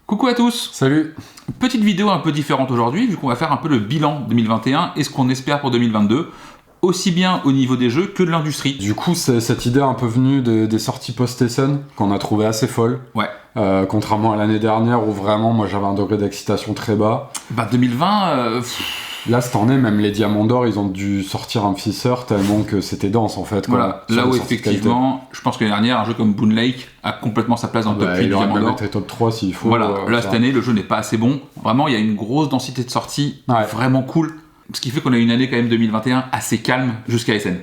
Coucou à tous. Salut. Petite vidéo un peu différente aujourd'hui, vu qu'on va faire un peu le bilan 2021 et ce qu'on espère pour 2022, aussi bien au niveau des jeux que de l'industrie. Du coup, c'est cette idée un peu venue des sorties post-Essen qu'on a trouvé assez folle. Ouais. Contrairement à l'année dernière où vraiment, moi j'avais un degré d'excitation très bas. 2020... Là, cette année, même les Diamants d'Or, ils ont dû sortir un fisser tellement que c'était dense en fait. Voilà, là où effectivement, je pense que l'année dernière, un jeu comme Boon Lake a complètement sa place dans le top 8 du Diamants d'Or. Il aurait même été top 3 s'il faut. Voilà, là cette année, le jeu n'est pas assez bon. Vraiment, il y a une grosse densité de sorties, vraiment cool. Ce qui fait qu'on a une année quand même 2021 assez calme jusqu'à SN.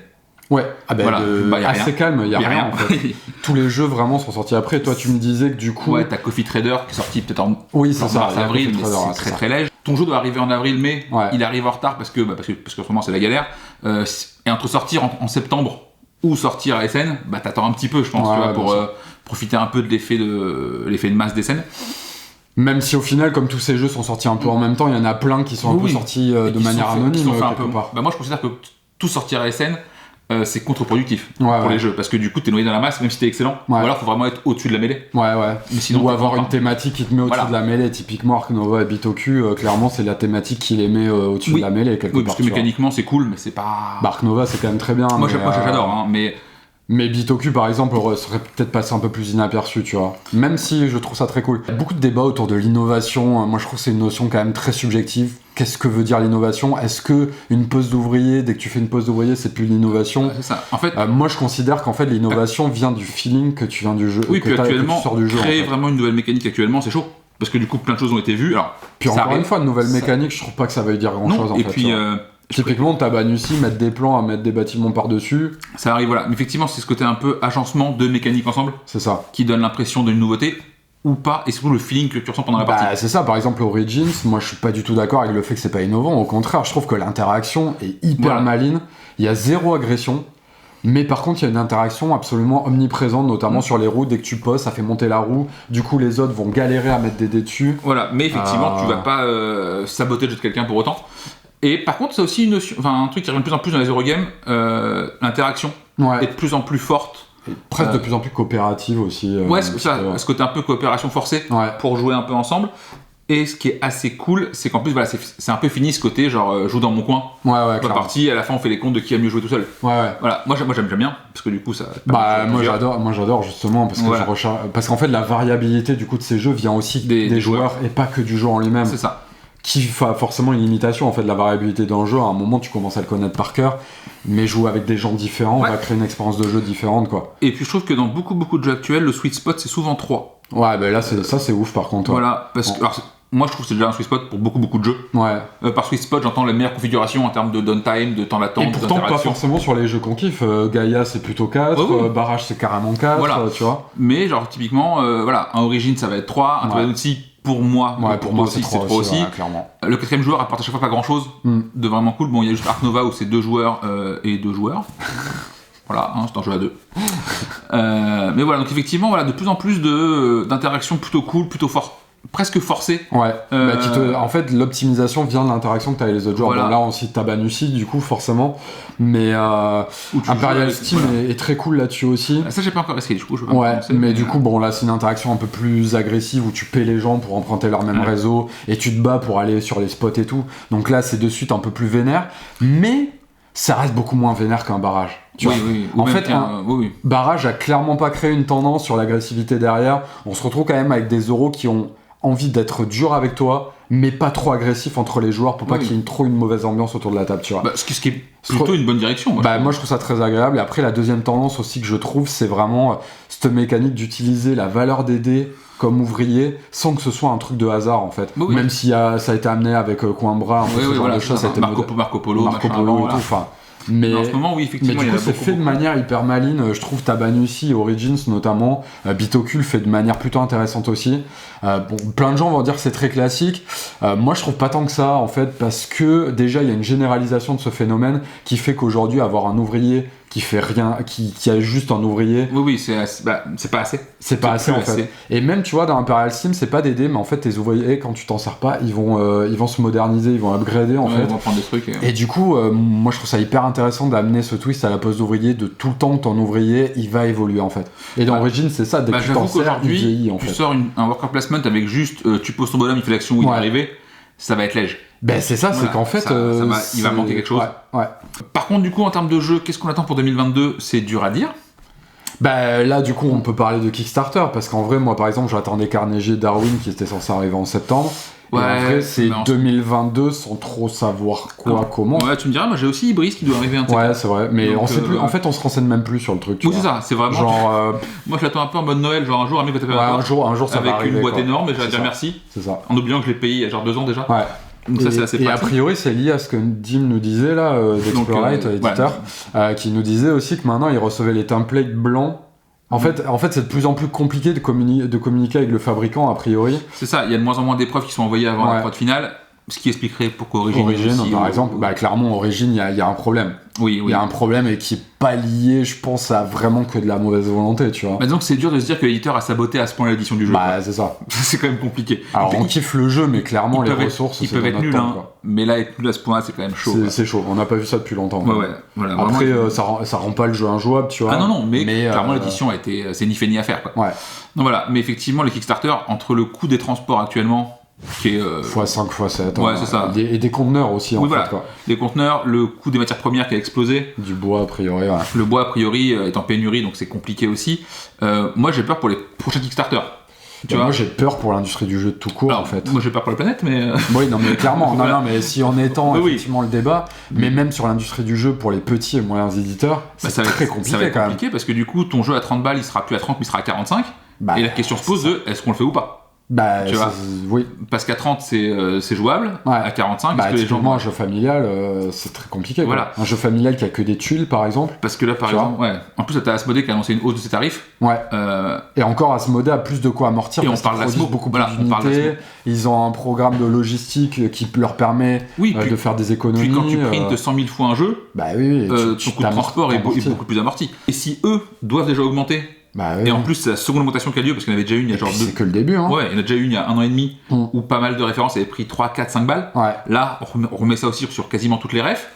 Ouais, voilà. assez calme, il y a rien en fait. Tous les jeux vraiment sont sortis après. Toi, tu me disais que du coup. Ouais, t'as Coffee Trader qui est sorti peut-être en mars, avril, mais c'est très léger. Ton jeu doit arriver en avril, mais il arrive en retard parce que en ce moment c'est la galère. Et entre sortir en septembre ou sortir à SN, t'attends un petit peu, je pense, tu vois, pour profiter un peu de l'effet de masse des SN. Même si au final, comme tous ces jeux sont sortis un peu en même temps, il y en a plein qui sont un peu sortis de manière anonyme quelque part. Moi, je considère que tout sortir à SN, c'est contre-productif pour les jeux, parce que du coup t'es noyé dans la masse même si t'es excellent, ou alors faut vraiment être au-dessus de la mêlée. Mais sinon, ou avoir une thématique qui te met au-dessus de la mêlée. Typiquement Ark Nova et Bitoku, clairement c'est la thématique qui les met au-dessus de la mêlée quelque part. Parce que mécaniquement c'est cool, mais c'est pas... Ark Nova c'est quand même très bien. Moi j'adore, mais Bitoku par exemple serait peut-être passé un peu plus inaperçu, tu vois. Même si je trouve ça très cool. Il y a beaucoup de débats autour de l'innovation. Moi je trouve que c'est une notion quand même très subjective. Qu'est-ce que veut dire l'innovation ? Est-ce que une pause d'ouvrier, dès que tu fais une pause d'ouvrier, c'est plus l'innovation ? C'est ça. En fait, moi je considère qu'en fait l'innovation vient du feeling que tu viens du jeu. Oui, puis actuellement, tu sors du jeu, créer vraiment une nouvelle mécanique actuellement, c'est chaud. Parce que du coup, plein de choses ont été vues. Alors, puis encore une fois, une nouvelle mécanique, je trouve pas que ça veuille dire grand-chose en fait. Et puis... typiquement, t'as Banussi, mettre des plans à mettre des bâtiments par-dessus. Ça arrive, voilà. Mais effectivement, c'est ce côté un peu agencement de mécaniques ensemble. C'est ça. Qui donne l'impression d'une nouveauté ou pas, et surtout le feeling que tu ressens pendant la partie. C'est ça, par exemple Origins, moi je suis pas du tout d'accord avec le fait que c'est pas innovant. Au contraire, je trouve que l'interaction est hyper maligne. Il y a zéro agression. Mais par contre, il y a une interaction absolument omniprésente, notamment sur les roues. Dès que tu poses, ça fait monter la roue. Du coup, les autres vont galérer à mettre des dés dessus. Voilà, mais effectivement, tu vas pas saboter le jeu de quelqu'un pour autant. Et par contre, c'est aussi une notion, un truc qui revient de plus en plus dans les Eurogames, l'interaction est de plus en plus forte. Et presque de plus en plus coopérative aussi. Ce côté un peu coopération forcée pour jouer un peu ensemble. Et ce qui est assez cool, c'est qu'en plus, c'est un peu fini ce côté, genre, joue dans mon coin. La partie, à la fin, on fait les comptes de qui a mieux joué tout seul. Voilà. Moi, j'aime bien, parce que du coup, ça... moi, j'adore justement, parce que parce qu'en fait, la variabilité du coup de ces jeux vient aussi des joueurs, et pas que du jeu en lui-même. C'est ça. Qui fait forcément une limitation en fait de la variabilité d'un jeu. À un moment, tu commences à le connaître par cœur, mais jouer avec des gens différents va créer une expérience de jeu différente, quoi. Et puis je trouve que dans beaucoup de jeux actuels, le sweet spot c'est souvent 3. Là c'est ouf par contre. Voilà, parce que moi je trouve que c'est déjà un sweet spot pour beaucoup de jeux. Par sweet spot, j'entends la meilleure configuration en termes de downtime, de temps d'attente, et pourtant pas forcément sur les jeux qu'on kiffe. Gaïa c'est plutôt 4, Barrage c'est carrément 4, tu vois. Mais genre typiquement, un Origin ça va être 3, un Toadotsi pour moi, pour moi c'est 3 aussi. Clairement. Le 4ème joueur apporte à chaque fois pas grand chose de vraiment cool. Bon, il y a juste Ark Nova où c'est 2 joueurs et 2 joueurs. Voilà, c'est un jeu à 2. Mais voilà, donc effectivement, de plus en plus d'interactions plutôt cool, plutôt presque forcées. En fait, l'optimisation vient de l'interaction que tu as avec les autres joueurs. Bon, là, on cite Tabanussi, du coup, forcément. Mais Imperial Steam est très cool là-dessus aussi. Ça, j'ai pas encore essayé, du coup, je peux pas mais du coup, là, c'est une interaction un peu plus agressive où tu paies les gens pour emprunter leur même réseau et tu te bats pour aller sur les spots et tout. Donc là, c'est de suite un peu plus vénère. Mais ça reste beaucoup moins vénère qu'un barrage. En fait, barrage a clairement pas créé une tendance sur l'agressivité derrière. On se retrouve quand même avec des euros qui ont envie d'être durs avec toi, mais pas trop agressif entre les joueurs pour pas qu'il y ait trop une mauvaise ambiance autour de la table, tu vois. Ce qui est plutôt une bonne direction. Moi je trouve ça très agréable. Et après, la deuxième tendance aussi que je trouve, c'est vraiment cette mécanique d'utiliser la valeur des dés comme ouvrier sans que ce soit un truc de hasard en fait. Même si ça a été amené avec Coimbra, un peu ce genre de choses, ça a été Marco Polo et tout. Mais en ce moment, effectivement, du coup, c'est fait de manière hyper maligne. Je trouve Tabanussi et Origins notamment. Bitoku le fait de manière plutôt intéressante aussi. Plein de gens vont dire que c'est très classique. Moi, je trouve pas tant que ça en fait, parce que déjà, il y a une généralisation de ce phénomène qui fait qu'aujourd'hui, avoir un ouvrier qui fait rien, qui a juste un ouvrier. Oui, c'est pas assez. C'est pas assez plus en fait. Et même tu vois dans Imperial Steam c'est pas des dés, mais en fait tes ouvriers quand tu t'en sers pas, ils vont se moderniser, ils vont upgrader en fait. Ils vont prendre des trucs. Et du coup, moi je trouve ça hyper intéressant d'amener ce twist à la poste d'ouvrier, de tout le temps ton ouvrier il va évoluer en fait. Et dans Origin c'est ça, dès que tu t'en sers, il vieillit en fait. Tu sors un worker placement avec juste tu poses ton bonhomme, il fait l'action où il est arrivé, ça va être léger. Ben c'est ça, c'est qu'en fait il va manquer quelque chose. Ouais. Par contre du coup en termes de jeu, qu'est-ce qu'on attend pour 2022 ? C'est dur à dire. Bah là du coup on peut parler de Kickstarter parce qu'en vrai moi par exemple j'attendais Carnegie Darwin qui était censé arriver en septembre. Ouais, et en vrai c'est 2022 sans trop savoir comment. Ouais tu me diras, moi j'ai aussi Ibris qui doit arriver un petit peu. Ouais c'est vrai, mais donc, on sait plus, en fait on se renseigne même plus sur le truc. Oui c'est ça, c'est vraiment genre moi je l'attends un peu en mode Noël, genre un jour un mec va taper un jour ça va arriver. Avec une boîte énorme et je vais dire merci. C'est ça. En oubliant que je l'ai payé il y a genre 2 ans déjà. Ouais. Donc ça, c'est assez pratique. Et a priori, c'est lié à ce que Dim nous disait là, d'Explorate, l'éditeur, qui nous disait aussi que maintenant il recevait les templates blancs. En fait, c'est de plus en plus compliqué de communiquer avec le fabricant, a priori. C'est ça, il y a de moins en moins d'épreuves qui sont envoyées avant la prod finale, ce qui expliquerait pourquoi Origin aussi, par exemple, clairement, Origin, il y a un problème. Oui. Il y a un problème et qui est pas lié, je pense, à vraiment que de la mauvaise volonté, tu vois. Donc c'est dur de se dire que l'éditeur a saboté à ce point l'édition du jeu. C'est ça. C'est quand même compliqué. Alors on kiffe le jeu, mais clairement les ressources, ils peuvent être nuls, mais là être nul à ce point-là, c'est quand même chaud. C'est chaud. On n'a pas vu ça depuis longtemps. Voilà, après, ça rend pas le jeu injouable, tu vois. Ah non, mais clairement l'édition a été, c'est ni fait ni à faire, quoi. Ouais. Donc voilà, mais effectivement les Kickstarter entre le coût des transports actuellement. Qui est x5, x7. Ouais, c'est ça. Et des conteneurs aussi, en fait. Quoi. Les conteneurs, le coût des matières premières qui a explosé. Du bois, a priori, ouais. Le bois, a priori, est en pénurie, donc c'est compliqué aussi. Moi, j'ai peur pour les prochains Kickstarter. Moi, j'ai peur pour l'industrie du jeu tout court, en fait. Moi, j'ai peur pour la planète, mais... Oui, non, mais clairement. Non, mais si en étant effectivement le débat, mais même sur l'industrie du jeu pour les petits et moyens éditeurs, c'est très compliqué, ça va être quand compliqué, parce que du coup, ton jeu à 30 balles, il sera plus à 30, mais il sera à 45. Et la question se pose de, est-ce qu'on le fait ou pas ? Tu vois, oui. Parce qu'à 30 c'est jouable, à 45 parce que les gens... un jeu familial c'est très compliqué. Voilà. Un jeu familial qui a que des tuiles par exemple. Parce que là par exemple, en plus t'as Asmodée qui a annoncé une hausse de ses tarifs. Et encore Asmodée a plus de quoi amortir et parce qu'ils produisent beaucoup plus d'unités. Ils ont un programme de logistique qui leur permet de faire des économies. Puis quand tu printes 100 000 fois un jeu, ton coût de transport est beaucoup plus amorti. Et si eux doivent déjà augmenter, et en plus, c'est la seconde augmentation qui a lieu parce qu'il y en avait déjà une il y a genre c'est que le début. Hein. Ouais, il y en a déjà une il y a 1 an et demi où pas mal de références avaient pris 3, 4, 5 balles. Là, on remet ça aussi sur quasiment toutes les refs.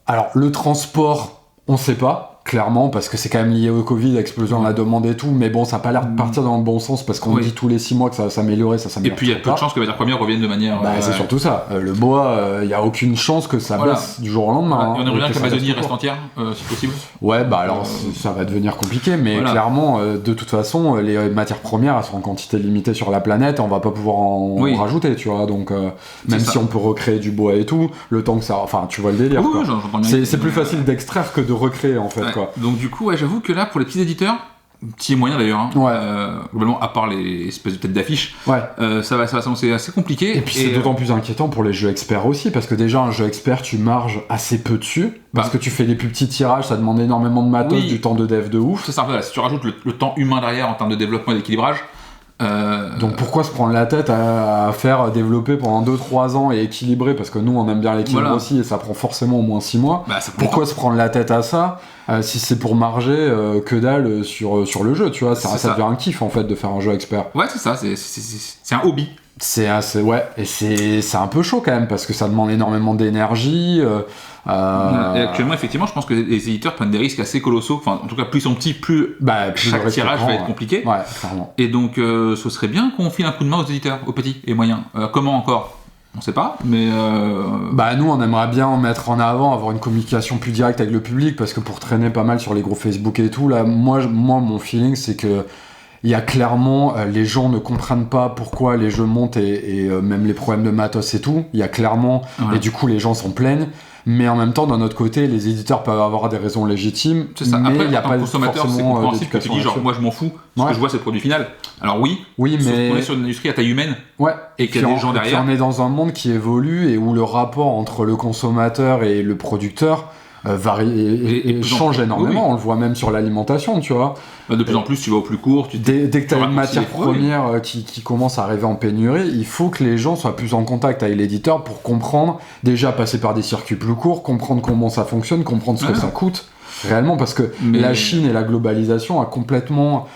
Alors, le transport, on sait pas. Clairement, parce que c'est quand même lié au Covid, explosion de la demande et tout, mais bon, ça n'a pas l'air de partir dans le bon sens parce qu'on dit tous les 6 mois que ça va s'améliorer, ça s'améliore. Et puis il y a peu de chances que les matières premières reviennent de manière. C'est surtout ça. Le bois, il n'y a aucune chance que ça baisse du jour au lendemain. On aimerait bien que l'Amazonie reste entière, si possible. Ouais, alors ça va devenir compliqué, mais clairement, de toute façon, les matières premières, elles sont en quantité limitée sur la planète, on va pas pouvoir en rajouter, tu vois. Donc, même si on peut recréer du bois et tout, le temps que ça. Enfin, tu vois le délire. C'est plus facile d'extraire que de recréer, en fait, quoi. Donc, du coup, j'avoue que là, pour les petits éditeurs, petits et moyens d'ailleurs, globalement, à part les espèces de têtes d'affiche, ça va s'annoncer assez compliqué. Et puis c'est d'autant plus inquiétant pour les jeux experts aussi, parce que déjà, un jeu expert, tu marges assez peu dessus, parce que tu fais des plus petits tirages, ça demande énormément de matos, du temps de dev de ouf. C'est ça, si tu rajoutes le temps humain derrière en termes de développement et d'équilibrage. Donc pourquoi se prendre la tête à faire développer pendant 2-3 ans et équilibrer, parce que nous on aime bien l'équilibre aussi et ça prend forcément au moins 6 mois. Pourquoi se prendre la tête à ça si c'est pour marger que dalle sur le jeu, tu vois, ça devient un kiff en fait de faire un jeu expert. Ouais, c'est ça, c'est un hobby. C'est et c'est un peu chaud quand même parce que ça demande énormément d'énergie. Et actuellement, effectivement, je pense que les éditeurs prennent des risques assez colossaux. Enfin, en tout cas, plus ils sont petits, plus chaque tirage va être compliqué. Ouais, clairement. Et donc, ce serait bien qu'on file un coup de main aux éditeurs, aux petits et moyens. Comment encore ? On sait pas, mais... nous, on aimerait bien en mettre en avant, avoir une communication plus directe avec le public, parce que pour traîner pas mal sur les groupes Facebook et tout, là, moi mon feeling, c'est que il y a clairement, les gens ne comprennent pas pourquoi les jeux montent et même les problèmes de matos et tout. Il y a clairement, et du coup les gens s'en plaignent. Mais en même temps, d'un autre côté, les éditeurs peuvent avoir des raisons légitimes. C'est ça. Mais après, il n'y a pas consommateur, c'est compréhensible que tu dis genre, moi je m'en fous, ce que je vois c'est le produit final. Alors oui, mais on est sur une industrie à taille humaine. Et qu'il y a des gens derrière. Et on est dans un monde qui évolue et où le rapport entre le consommateur et le producteur varie et change énormément. On le voit même sur l'alimentation, tu vois. De plus en plus, tu vas au plus court. Dès que tu as une matière première qui commence à arriver en pénurie, il faut que les gens soient plus en contact avec l'éditeur pour comprendre, déjà passer par des circuits plus courts, comprendre comment ça fonctionne, comprendre ce que ça coûte. Réellement, parce que la Chine et la globalisation a complètement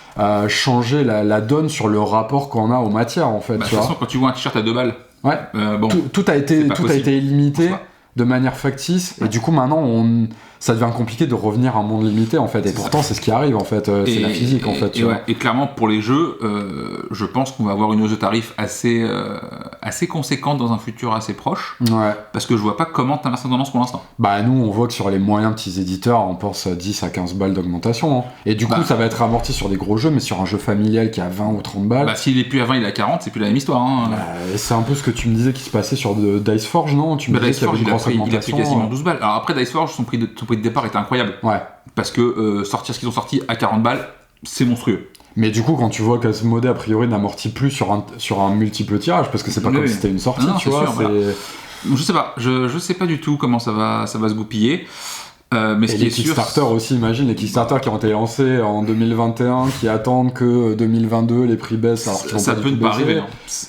changé la donne sur le rapport qu'on a aux matières, en fait. De toute façon, quand tu vois un t-shirt à 2 balles, ouais. Bon, tout a été limité de manière factice, et du coup, maintenant, ça devient compliqué de revenir à un monde limité, en fait. Et pourtant, c'est ce qui arrive, en fait. C'est la physique, en fait. Et clairement, pour les jeux, je pense qu'on va avoir une hausse de tarifs assez conséquente dans un futur assez proche. Ouais. Parce que je vois pas comment t'inverses la tendance pour l'instant. Bah, nous, on voit que sur les moyens petits éditeurs, on pense à 10 à 15 balles d'augmentation. Hein. Et du coup, ça va être amorti sur des gros jeux, mais sur un jeu familial qui a 20 ou 30 balles. Bah, s'il est plus à 20, il est à 40, c'est plus la même histoire. Hein. Et c'est un peu ce que tu me disais qui se passait sur Dice Forge, non? Tu me disais qu'il y avait une grosse augmentation. Il a pris quasiment 12 balles. Alors après, Dice Forge, son prix de départ était incroyable. Ouais. Parce que sortir ce qu'ils ont sorti à 40 balles, c'est monstrueux. Mais du coup, quand tu vois qu'Asmodée, a priori, n'amortit plus sur un multiple tirage, parce que c'est pas comme si c'était une sortie, tu vois. Sûr, voilà. Je sais pas, je sais pas du tout comment ça va se goupiller. Mais et les Kickstarter aussi, imagine les Kickstarter qui ont été lancés en 2021, qui attendent que 2022 les prix baissent alors qu'ils vont ça pas peut du ne tout pas baisser. arriver.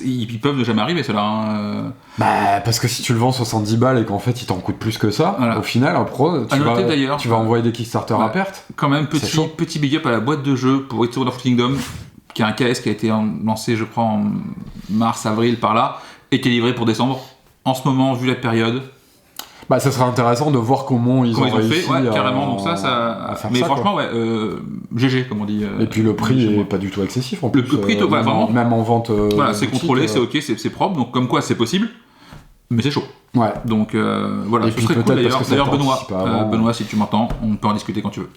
Ils peuvent ne jamais arriver cela. Hein. Bah parce que si tu le vends 70 balles et qu'en fait il t'en coûte plus que ça, au final en pro tu vas envoyer des Kickstarter à perte. Quand même petit big up à la boîte de jeux pour Return of the Kingdom, qui est un KS qui a été lancé je crois en mars-avril par là et qui est livré pour décembre. En ce moment vu la période. Bah ça serait intéressant de voir comment ils ont réussi fait, carrément. Donc ça mais franchement quoi. GG comme on dit. Et puis le prix est pas du tout excessif en plus. Le prix vraiment même en vente. Voilà, c'est contrôlé, c'est ok, c'est propre, donc comme quoi c'est possible, mais c'est chaud. Ouais. Donc voilà, et ce puis serait peut-être cool d'ailleurs Benoît. Benoît, si tu m'entends, on peut en discuter quand tu veux.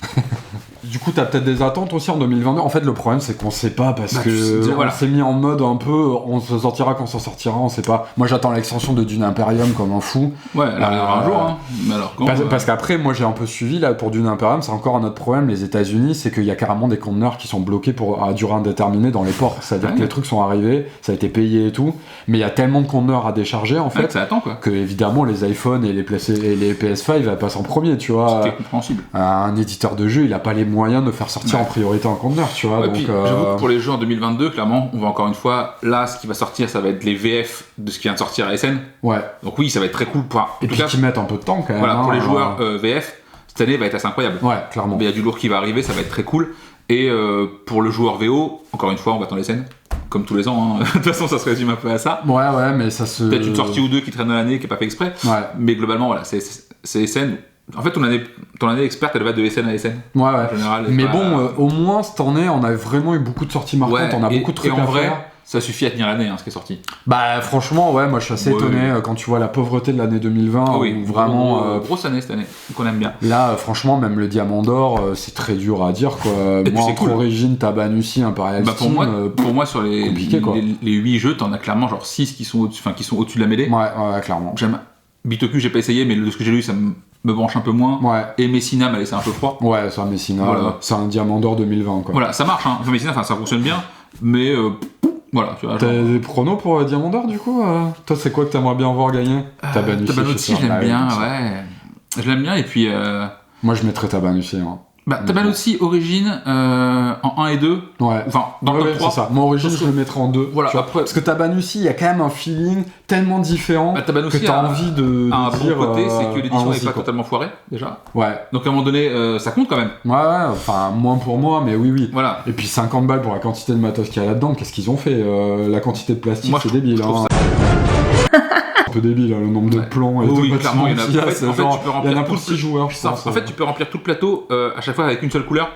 Du coup, t'as peut-être des attentes aussi en 2022. En fait, le problème, c'est qu'on sait pas parce que on s'est mis en mode un peu, on se sortira quand ça sortira, on sait pas. Moi, j'attends l'extension de Dune Imperium comme un fou. Ouais, elle arrivera un jour. Hein. Mais alors, parce qu'après, moi, j'ai un peu suivi là pour Dune Imperium. C'est encore un autre problème. Les États-Unis, c'est qu'il y a carrément des conteneurs qui sont bloqués à durée indéterminée dans les ports. C'est-à-dire que les trucs sont arrivés, ça a été payé et tout, mais il y a tellement de conteneurs à décharger en fait. Ça attend quoi. Que évidemment, les iPhones et les PS5 elles passent en premier, tu vois. C'était compréhensible. Un éditeur de jeu, il a pas les moyens de faire sortir en priorité en conteneur, tu vois. Donc, puis, j'avoue que pour les jeux en 2022, clairement, on va encore une fois, là, ce qui va sortir, ça va être les VF de ce qui vient de sortir à SN. Ouais. Donc oui, ça va être très cool. Et puis qui mettent un peu de temps quand même. Voilà, pour les joueurs VF, cette année va être assez incroyable. Ouais, clairement. Mais il y a du lourd qui va arriver, ça va être très cool. Et pour le joueur VO, encore une fois, on va attendre les SN. Comme tous les ans, hein. De toute façon, ça se résume un peu à ça. Ouais, mais ça se. Peut-être une sortie ou deux qui traîne dans l'année, qui n'est pas fait exprès. Ouais. Mais globalement, voilà, c'est SN. En fait, ton année experte, elle va de SN à SN. Ouais. En général, mais bon, au moins, cette année, on a vraiment eu beaucoup de sorties marquantes, on a beaucoup de trucs à faire. Ça suffit à tenir l'année, ce qui est sorti. Bah, franchement, ouais, moi je suis assez étonné quand tu vois la pauvreté de l'année 2020. Où vraiment. Grosse année cette année, qu'on aime bien. Là, franchement, même le Diamant d'Or, c'est très dur à dire, quoi. Et moi, entre Origin, Tabanussi, Imperial Steam. Pour moi, sur les 8 jeux, t'en as clairement genre 6 qui sont au-dessus de la mêlée. Ouais, clairement. Bitoku, j'ai pas essayé, mais de ce que j'ai lu, ça me branche un peu moins. Ouais. Et Messina m'a laissé un peu froid. Ouais, c'est un Messina, c'est un Diamant d'Or 2020, quoi. Voilà, ça marche, hein. Enfin, Messina, ça fonctionne bien, mais. Voilà, tu vois. T'as des pronos pour Diamant d'Or du coup Toi, c'est quoi que t'aimerais bien voir gagner Tabanussi, je l'aime bien, ouais. Je l'aime bien, et puis. Moi, je mettrais Tabanussi. Hein. Tabanussi, Origin, en 1 et 2. Ouais. Enfin, dans le top 3. C'est ça. Moi, Origin, je le mettrais en 2. Voilà, après... Parce que Tabanussi, il y a quand même un feeling tellement différent que t'as envie de un dire. Bon côté, c'est que l'édition n'est pas totalement foirée, déjà. Ouais. Donc, à un moment donné, ça compte quand même. Ouais, enfin, moins pour moi, mais oui. Voilà. Et puis 50 balles pour la quantité de matos qu'il y a là-dedans, qu'est-ce qu'ils ont fait La quantité de plastique, c'est débile. Hein. Un peu débile, le nombre de plans et oui, clairement, il y en a. En fait, tu peux remplir il y en a pour 6 joueurs, je pense. En fait, tu peux remplir tout le plateau à chaque fois avec une seule couleur.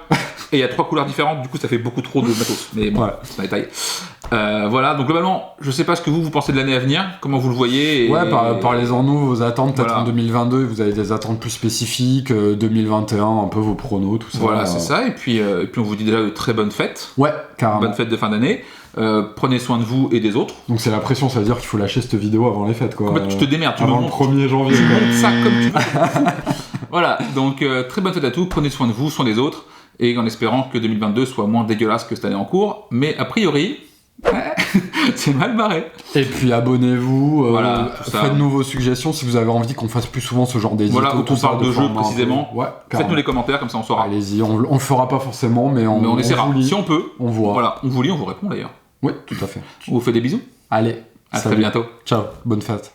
Et il y a 3 couleurs différentes, du coup, ça fait beaucoup trop de matos. Mais bon, c'est un détail. Voilà, donc globalement, je sais pas ce que vous pensez de l'année à venir, comment vous le voyez. Ouais, parlez-en nous, vos attentes, peut-être en 2022, vous avez des attentes plus spécifiques, 2021, un peu vos pronos, tout ça. Voilà, c'est ça, et puis on vous dit déjà de très bonnes fêtes. Ouais, carrément. Bonnes fêtes de fin d'année. Prenez soin de vous et des autres. Donc c'est la pression, ça veut dire qu'il faut lâcher cette vidéo avant les fêtes, quoi. Tu te démerdes, avant le 1er janvier. Tu montes ça comme tu veux. Voilà, donc très bonne fête à tous, prenez soin de vous, soin des autres, et en espérant que 2022 soit moins dégueulasse que cette année en cours, mais a priori, c'est mal barré. Et puis abonnez-vous, faites-nous vos suggestions si vous avez envie qu'on fasse plus souvent ce genre d'édito. Voilà, où on parle de jeux précisément. Ouais, faites-nous les commentaires, comme ça on saura. Allez-y, on le fera pas forcément, mais on essaiera. Si on peut, on voit. Voilà, on vous lit, on vous répond d'ailleurs. Oui, tout à fait. On vous fait des bisous. Allez, à très bientôt. Ciao, bonne fête.